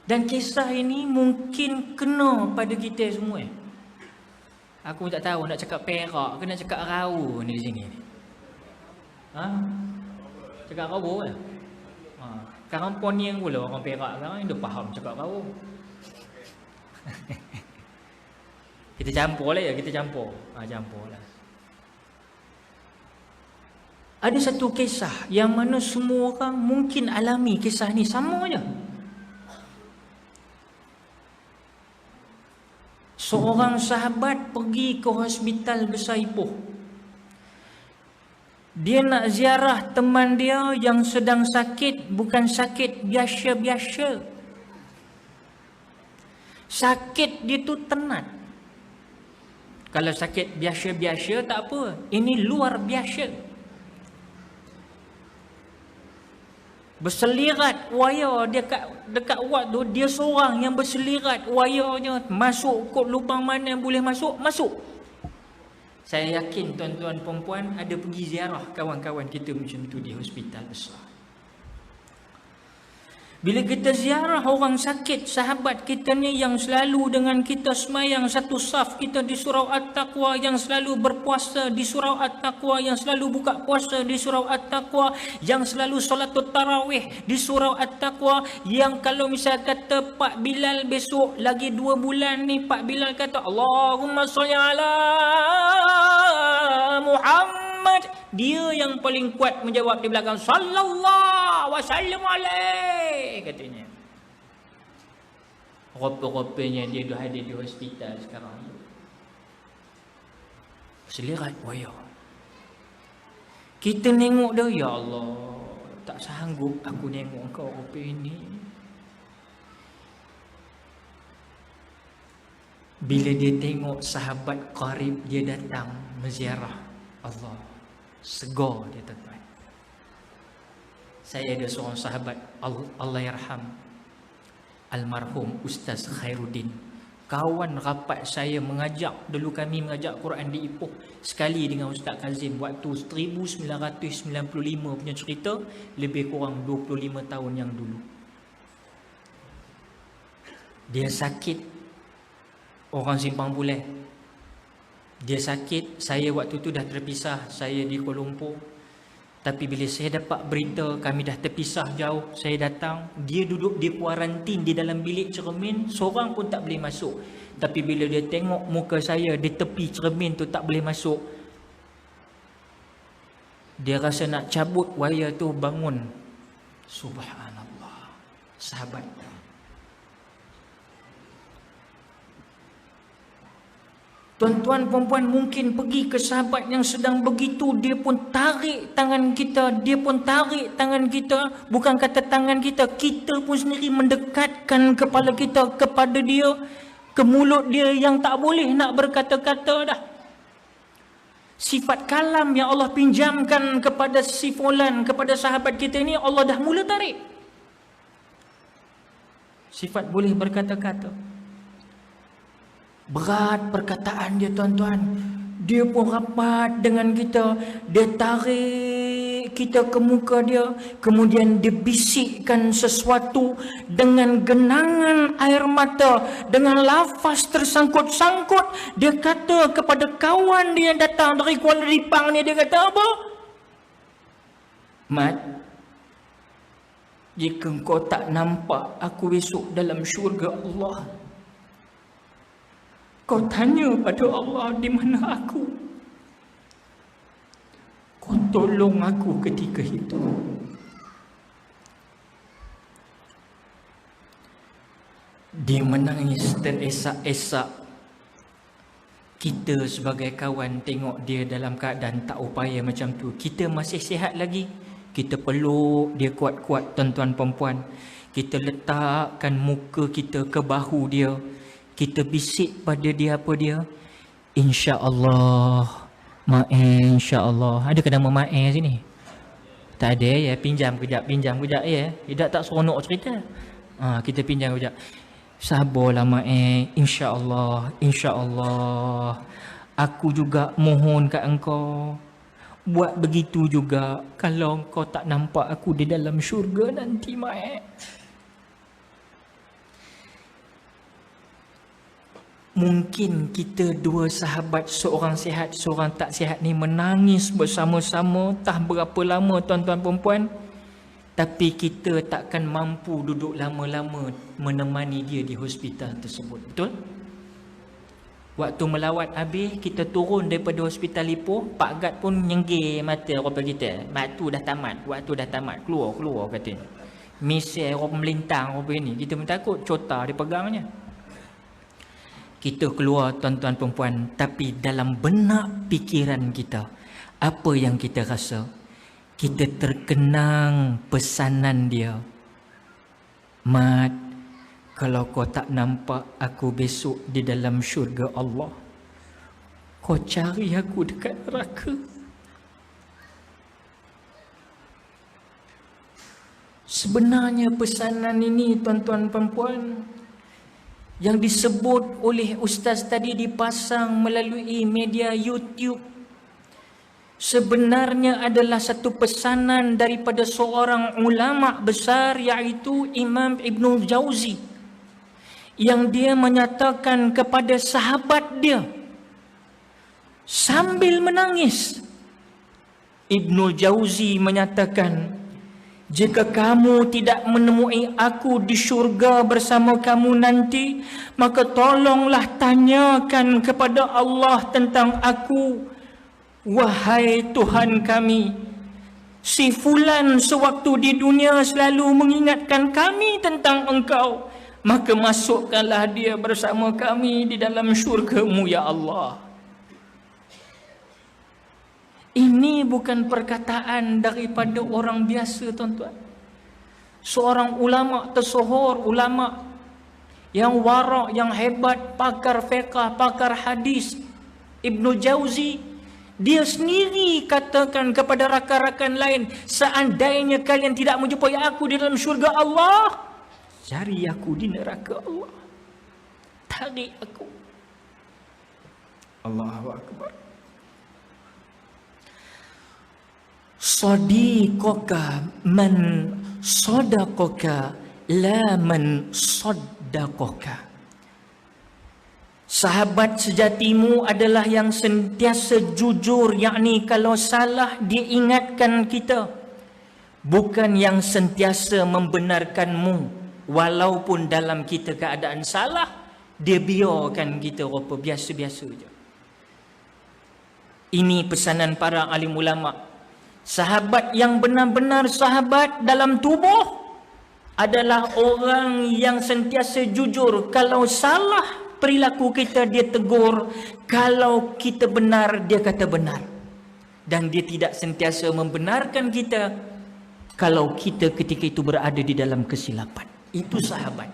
Dan kisah ini mungkin kena pada kita semua. Aku tak tahu nak cakap Perak ke nak cakap Rau ni di sini. Ha? Cakap Rau lah. Ha. Sekarang Poniang pula orang Perak sekarang dia faham cakap Rau. Kita campur lah ya, kita campur. Campur lah. Ada satu kisah yang mana semua orang mungkin alami kisah ni sama je. Seorang sahabat pergi ke hospital Besar Ipoh. Dia nak ziarah teman dia yang sedang sakit, bukan sakit biasa-biasa. Sakit dia tu tenat. Kalau sakit biasa-biasa tak apa, ini luar biasa. Berselirat wayar dia dekat wad tu, dia seorang yang berselirat wayarnya, masuk kot lubang mana boleh masuk, masuk. Saya yakin tuan-tuan perempuan ada pergi ziarah kawan-kawan kita macam tu di hospital besar. Bila kita ziarah orang sakit, sahabat kita ni yang selalu dengan kita semayang satu saf kita di surau At-Taqwa, yang selalu berpuasa di surau At-Taqwa, yang selalu buka puasa di surau At-Taqwa, yang selalu solatul tarawih di surau At-Taqwa, yang kalau misal kata Pak Bilal besok lagi 2 bulan ni, Pak Bilal kata Allahumma sholli ala Muhammad, dia yang paling kuat menjawab di belakang sallallahu wasallam alaih katanya. Rupa-rupanya dia dah ada di hospital sekarang. Selirat wayar. Kita tengok dia, ya Allah, tak sanggup aku tengok kau rupa ini. Bila dia tengok sahabat qarib dia datang menziarah, Allah, segar dia tuan-tuan. Saya ada seorang sahabat, Allah yarham, almarhum Ustaz Khairuddin. Kawan rapat saya mengajak, dulu kami mengajak Quran di Ipoh sekali dengan Ustaz Kazim waktu 1995 punya cerita, lebih kurang 25 tahun yang dulu. Dia sakit, orang Simpang Puleh. Dia sakit, saya waktu tu dah terpisah, saya di Kuala Lumpur. Tapi bila saya dapat berita kami dah terpisah jauh, saya datang, dia duduk di kuarantin di dalam bilik cermin, seorang pun tak boleh masuk. Tapi bila dia tengok muka saya di tepi cermin tu tak boleh masuk, dia rasa nak cabut wayar tu, bangun. Subhanallah, sahabat. Tuan-tuan perempuan mungkin pergi ke sahabat yang sedang begitu, dia pun tarik tangan kita, dia pun tarik tangan kita, bukan kata tangan kita, kita pun sendiri mendekatkan kepala kita kepada dia, ke mulut dia yang tak boleh nak berkata-kata dah. Sifat kalam yang Allah pinjamkan kepada si fulan, kepada sahabat kita ni, Allah dah mula tarik. Sifat boleh berkata-kata. Berat perkataan dia tuan-tuan. Dia pun rapat dengan kita. Dia tarik kita ke muka dia. Kemudian dia bisikkan sesuatu dengan genangan air mata, dengan lafaz tersangkut-sangkut. Dia kata kepada kawan dia yang datang dari Kuala Ripang ni, dia kata apa? Mat, jika kau tak nampak aku besok dalam syurga Allah, kau tanya pada Allah di mana aku. Kau tolong aku ketika itu. Dia menangis teresak-esak. Kita sebagai kawan tengok dia dalam keadaan tak upaya macam tu. Kita masih sihat lagi, kita peluk dia kuat-kuat tuan-tuan perempuan. Kita letakkan muka kita ke bahu dia. Kita bisik pada dia apa dia? InsyaAllah, Ma'e, insyaAllah. Ada ke nama Ma'e sini? Tak ada ya, pinjam kejap ya. Tidak tak seronok cerita. Kita pinjam kejap. Sabarlah Ma'e, insyaAllah, insyaAllah. Aku juga mohon kat engkau, buat begitu juga kalau engkau tak nampak aku di dalam syurga nanti Ma'e. Mungkin kita dua sahabat, seorang sihat, seorang tak sihat ni menangis bersama-sama tak berapa lama tuan-tuan perempuan. Tapi kita takkan mampu duduk lama-lama menemani dia di hospital tersebut. Betul? Waktu melawat habis, kita turun daripada hospital Ipoh, Pak Gad pun nyenggir mata rupa kita. Waktu dah tamat, keluar katanya. Misal orang melintang rupa ini. Kita pun takut, cota dia pegangnya. Kita keluar tuan-tuan perempuan, tapi dalam benak pikiran kita, apa yang kita rasa? Kita terkenang pesanan dia. Mat, kalau kau tak nampak aku besok di dalam syurga Allah, kau cari aku dekat neraka. Sebenarnya pesanan ini tuan-tuan perempuan yang disebut oleh ustaz tadi, dipasang melalui media YouTube, sebenarnya adalah satu pesanan daripada seorang ulama besar, iaitu Imam Ibn Jauzi, yang dia menyatakan kepada sahabat dia sambil menangis. Ibn Jauzi menyatakan, jika kamu tidak menemui aku di syurga bersama kamu nanti, maka tolonglah tanyakan kepada Allah tentang aku. Wahai Tuhan kami, si fulan sewaktu di dunia selalu mengingatkan kami tentang Engkau, maka masukkanlah dia bersama kami di dalam syurga-Mu ya Allah. Ini bukan perkataan daripada orang biasa tuan-tuan. Seorang ulama tersohor, ulama yang warak, yang hebat, pakar fiqh, pakar hadis, Ibn Jauzi, dia sendiri katakan kepada rakan-rakan lain, seandainya kalian tidak menjumpai aku di dalam syurga Allah, cari aku di neraka Allah, tarik aku. Allahu Akbar. Sadiqaka man sadaqaka la man saddaqaka. Sahabat sejatimu adalah yang sentiasa jujur, yakni kalau salah dia ingatkan kita, bukan yang sentiasa membenarkanmu walaupun dalam kita keadaan salah, dia biarkan kita rupa biasa-biasa je. Ini pesanan para alim ulama. Sahabat yang benar-benar sahabat dalam tubuh adalah orang yang sentiasa jujur. Kalau salah perilaku kita, dia tegur. Kalau kita benar, dia kata benar. Dan dia tidak sentiasa membenarkan kita kalau kita ketika itu berada di dalam kesilapan. Itu sahabat.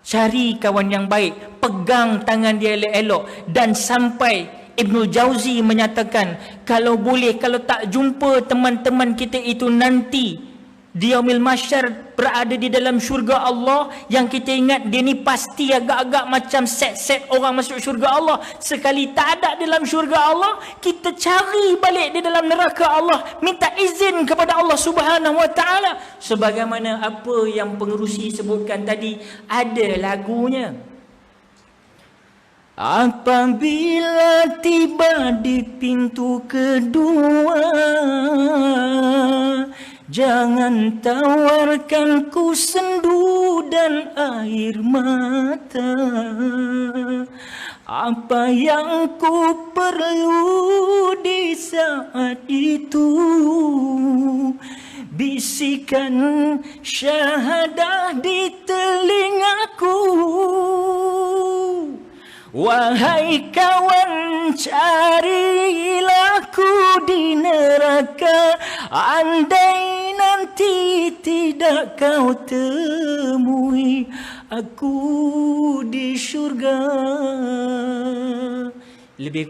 Cari kawan yang baik, pegang tangan dia elok-elok, dan sampai Ibn Jauzi menyatakan, kalau boleh, kalau tak jumpa teman-teman kita itu nanti di yaumil mahsyar berada di dalam syurga Allah, yang kita ingat dia ni pasti agak-agak macam set-set orang masuk syurga Allah. Sekali tak ada dalam syurga Allah, kita cari balik di dalam neraka Allah, minta izin kepada Allah Subhanahu Wa Taala. Sebagaimana apa yang pengerusi sebutkan tadi, ada lagunya. Apabila tiba di pintu kedua, jangan tawarkanku sendu dan air mata. Apa yang ku perlu di saat itu, bisikan syahadah di telingaku. Wahai kawan, carilah ku di neraka, andai nanti tidak kau temui aku di syurga. Lebih